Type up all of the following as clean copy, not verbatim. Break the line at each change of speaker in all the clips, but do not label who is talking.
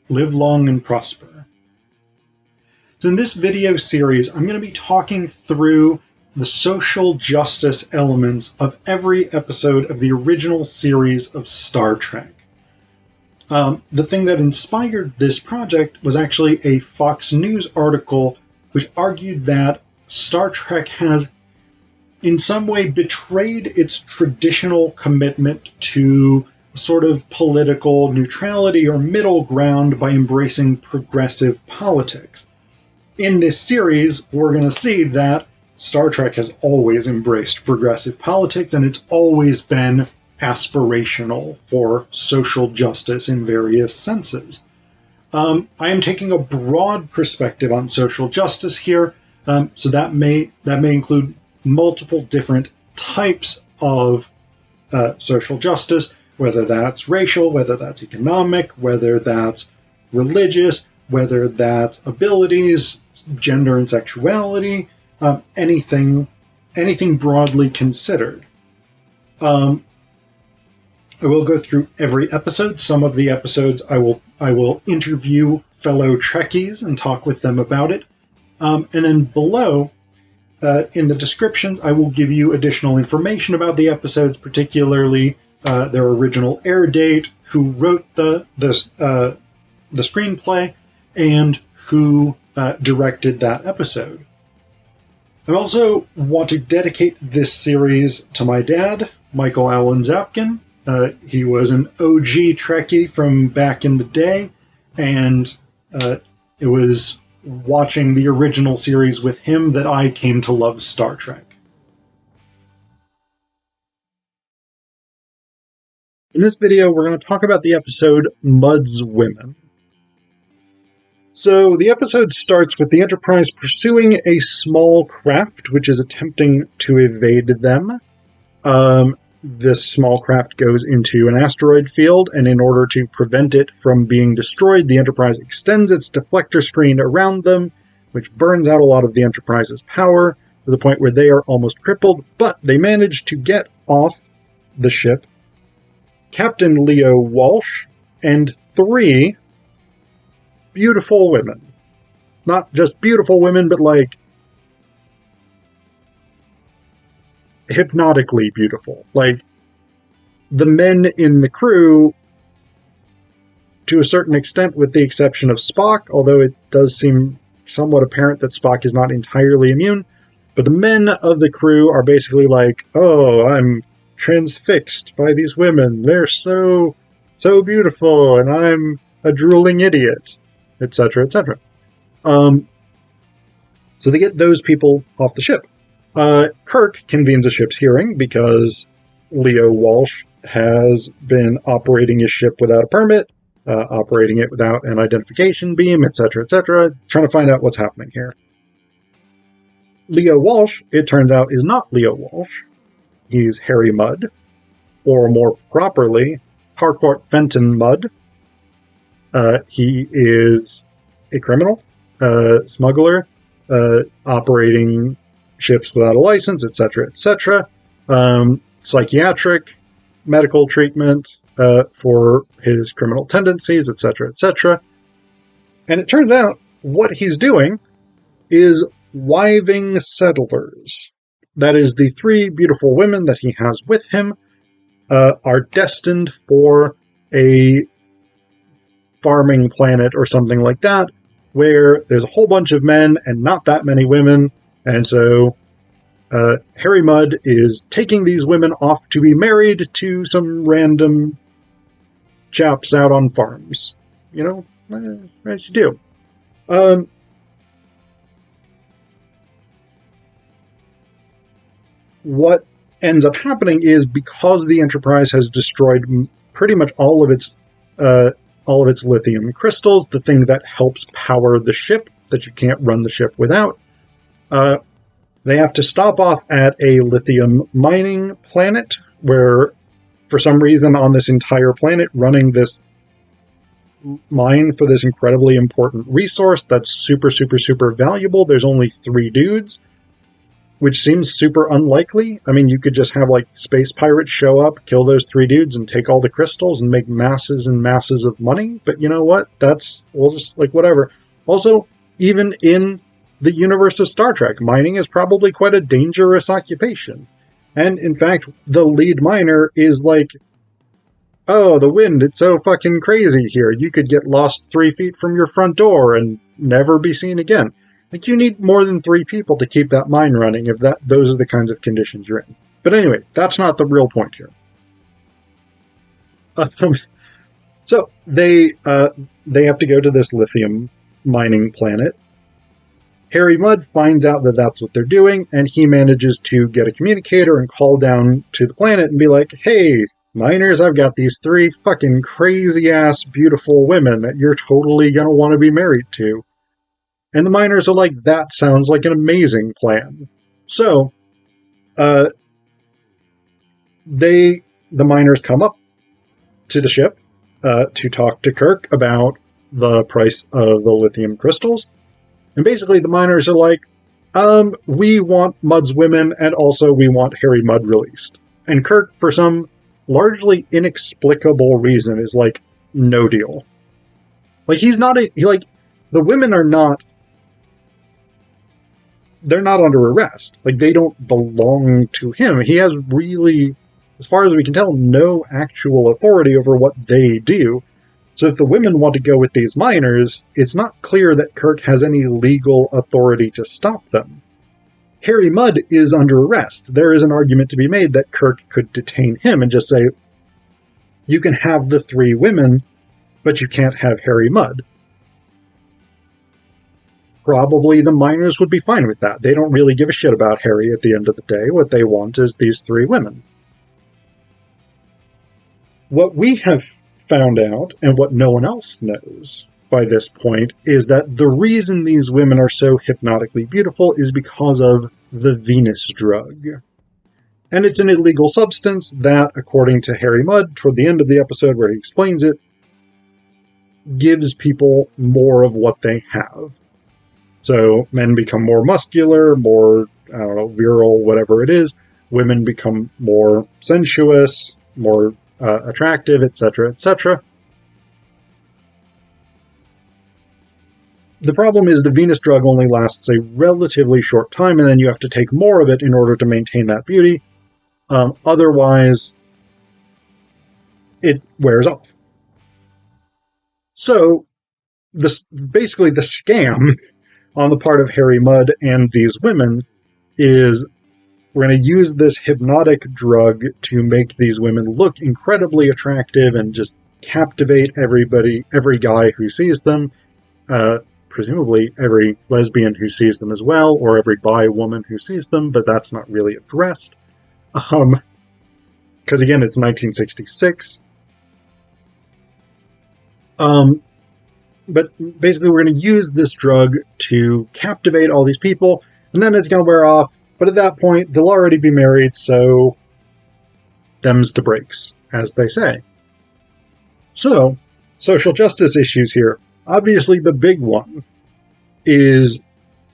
live long and prosper. So in this video series, I'm going to be talking through the social justice elements of every episode of the original series of Star Trek. The thing that inspired this project was actually a Fox News article which argued that Star Trek has in some way betrayed its traditional commitment to sort of political neutrality or middle ground by embracing progressive politics. In this series, we're going to see that Star Trek has always embraced progressive politics, and it's always been aspirational for social justice in various senses. I am taking a broad perspective on social justice here, so that may include multiple different types of social justice, whether that's racial, whether that's economic, whether that's religious, whether that's abilities, gender and sexuality, anything broadly considered. I will go through every episode. Some of the episodes I will interview fellow Trekkies and talk with them about it. And then below, in the descriptions, I will give you additional information about the episodes, particularly their original air date, who wrote the screenplay, and who directed that episode. I also want to dedicate this series to my dad, Michael Allen Zapkin. He was an OG Trekkie from back in the day, and it was watching the original series with him that I came to love Star Trek. In this video, we're going to talk about the episode Mudd's Women. So the episode starts with the Enterprise pursuing a small craft which is attempting to evade them. This small craft goes into an asteroid field, and in order to prevent it from being destroyed, the Enterprise extends its deflector screen around them, which burns out a lot of the Enterprise's power to the point where they are almost crippled, but they manage to get off the ship. Captain Leo Walsh and 3 beautiful women. Not just beautiful women, but like hypnotically beautiful. Like, the men in the crew, to a certain extent, with the exception of Spock, although it does seem somewhat apparent that Spock is not entirely immune, but the men of the crew are basically like, oh, I'm transfixed by these women. They're so beautiful, and I'm a drooling idiot, etc., etc. So they get those people off the ship. Kirk convenes a ship's hearing because Leo Walsh has been operating his ship without a permit, operating it without an identification beam, etc., etc., trying to find out what's happening here. Leo Walsh, it turns out, is not Leo Walsh. He's Harry Mudd, or more properly, Harcourt Fenton Mudd. He is a criminal, smuggler, operating ships without a license, etc., etc. Psychiatric, medical treatment for his criminal tendencies, etc., etc. And it turns out what he's doing is wiving settlers. That is, the 3 beautiful women that he has with him are destined for a farming planet or something like that, where there's a whole bunch of men and not that many women, and so Harry Mudd is taking these women off to be married to some random chaps out on farms. You know, as you do. What ends up happening is, because the Enterprise has destroyed pretty much all of its lithium crystals, the thing that helps power the ship, that you can't run the ship without, they have to stop off at a lithium mining planet, where, for some reason on this entire planet, running this mine for this incredibly important resource that's super, super, super valuable, there's only 3 dudes. which seems super unlikely. I mean, you could just have, like, space pirates show up, kill those 3 dudes, and take all the crystals and make masses and masses of money. But you know what? We'll just, like, whatever. Also, even in the universe of Star Trek, mining is probably quite a dangerous occupation. And, in fact, the lead miner is like, oh, the wind, it's so fucking crazy here. You could get lost 3 feet from your front door and never be seen again. Like, you need more than 3 people to keep that mine running if those are the kinds of conditions you're in. But anyway, that's not the real point here. So they have to go to this lithium mining planet. Harry Mudd finds out that that's what they're doing, and he manages to get a communicator and call down to the planet and be like, hey, miners, I've got these 3 fucking crazy-ass beautiful women that you're totally gonna want to be married to. And the miners are like, that sounds like an amazing plan. So, the miners come up to the ship to talk to Kirk about the price of the lithium crystals. And basically the miners are like, we want Mudd's women, and also we want Harry Mudd released. And Kirk, for some largely inexplicable reason, is like, no deal. Like, the women are not, they're not under arrest. Like, they don't belong to him. He has really, as far as we can tell, no actual authority over what they do. So if the women want to go with these miners, it's not clear that Kirk has any legal authority to stop them. Harry Mudd is under arrest. There is an argument to be made that Kirk could detain him and just say, you can have the 3 women, but you can't have Harry Mudd. Probably the miners would be fine with that. They don't really give a shit about Harry at the end of the day. What they want is these 3 women. What we have found out, and what no one else knows by this point, is that the reason these women are so hypnotically beautiful is because of the Venus drug. And it's an illegal substance that, according to Harry Mudd, toward the end of the episode where he explains it, gives people more of what they have. So men become more muscular, more, I don't know, virile, whatever it is. Women become more sensuous, more attractive, etc., etc. The problem is the Venus drug only lasts a relatively short time, and then you have to take more of it in order to maintain that beauty. Otherwise, it wears off. So, basically the scam on the part of Harry Mudd and these women is, we're going to use this hypnotic drug to make these women look incredibly attractive and just captivate everybody, every guy who sees them, presumably every lesbian who sees them as well, or every bi woman who sees them, but that's not really addressed. Because again, it's 1966. But basically we're going to use this drug to captivate all these people, and then it's going to wear off. But at that point, they'll already be married, so them's the breaks, as they say. So, social justice issues here. Obviously, the big one is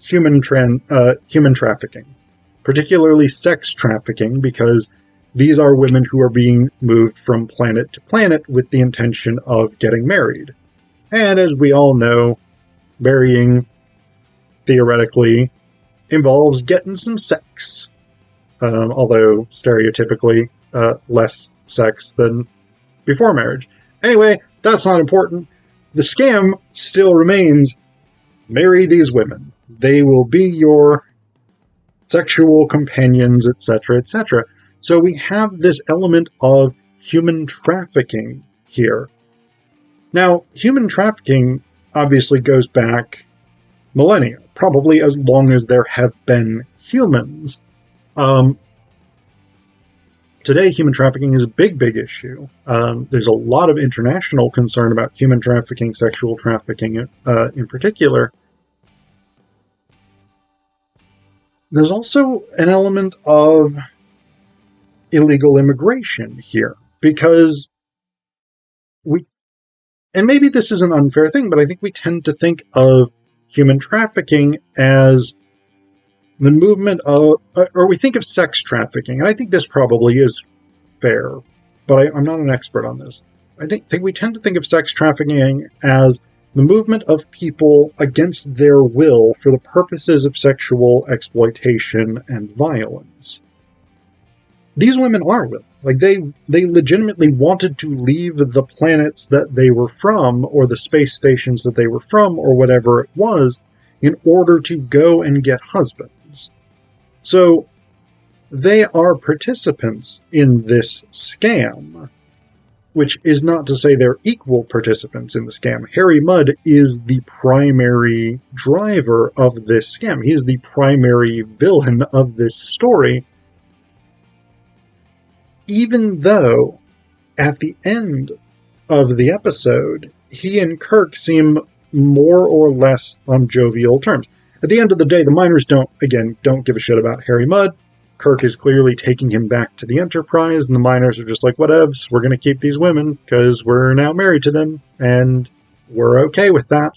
human trafficking, particularly sex trafficking, because these are women who are being moved from planet to planet with the intention of getting married. And as we all know, marrying, theoretically, involves getting some sex. Although, stereotypically, less sex than before marriage. Anyway, that's not important. The scam still remains, marry these women. They will be your sexual companions, etc., etc. So we have this element of human trafficking here. Now, human trafficking obviously goes back millennia, probably as long as there have been humans. Today, human trafficking is a big, big issue. There's a lot of international concern about human trafficking, sexual trafficking in particular. There's also an element of illegal immigration here, because and maybe this is an unfair thing, but I think we tend to think of human trafficking as the movement of, or we think of sex trafficking, and I think this probably is fair, but I'm not an expert on this. I think we tend to think of sex trafficking as the movement of people against their will for the purposes of sexual exploitation and violence. These women are willing. Like, they legitimately wanted to leave the planets that they were from, or the space stations that they were from, or whatever it was, in order to go and get husbands. So, they are participants in this scam, which is not to say they're equal participants in the scam. Harry Mudd is the primary driver of this scam. He is the primary villain of this story, even though at the end of the episode, he and Kirk seem more or less on jovial terms. At the end of the day, the miners don't give a shit about Harry Mudd. Kirk is clearly taking him back to the Enterprise, and the miners are just like, whatevs, we're going to keep these women, because we're now married to them, and we're okay with that.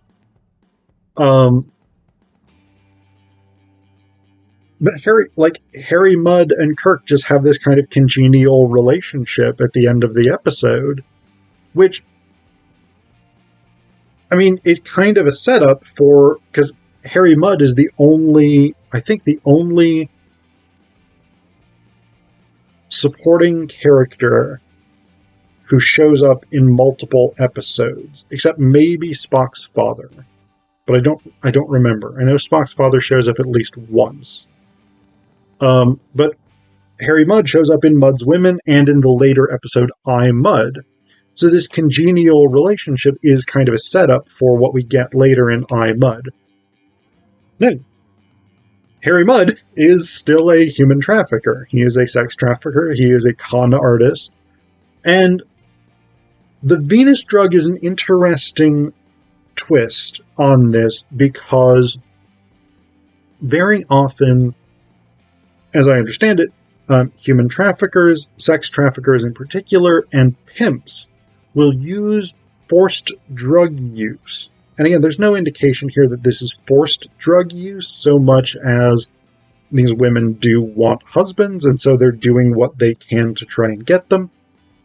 But Harry Mudd and Kirk just have this kind of congenial relationship at the end of the episode, which, I mean, is kind of a setup for, because Harry Mudd is the only supporting character who shows up in multiple episodes, except maybe Spock's father. But I don't remember. I know Spock's father shows up at least once. But Harry Mudd shows up in Mudd's Women and in the later episode I, Mudd. So this congenial relationship is kind of a setup for what we get later in I, Mudd. No. Harry Mudd is still a human trafficker. He is a sex trafficker. He is a con artist. And the Venus drug is an interesting twist on this, because very often, as I understand it, human traffickers, sex traffickers in particular, and pimps will use forced drug use. And again, there's no indication here that this is forced drug use so much as these women do want husbands, and so they're doing what they can to try and get them.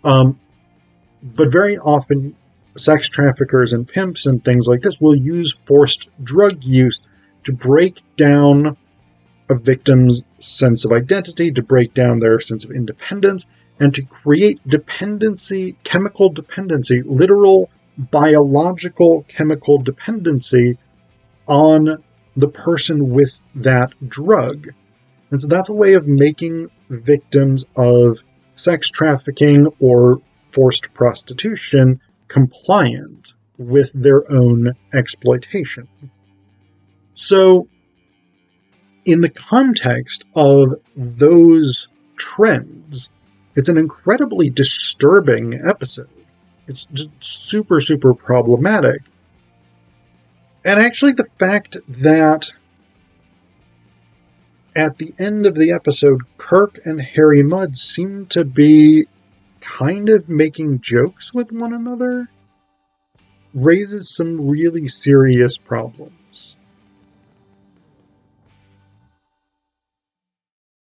But very often, sex traffickers and pimps and things like this will use forced drug use to break down a victim's sense of identity, to break down their sense of independence, and to create dependency, chemical dependency, literal biological chemical dependency on the person with that drug. And so that's a way of making victims of sex trafficking or forced prostitution compliant with their own exploitation. So, in the context of those trends, it's an incredibly disturbing episode. It's just super, super problematic. And actually, the fact that at the end of the episode, Kirk and Harry Mudd seem to be kind of making jokes with one another raises some really serious problems.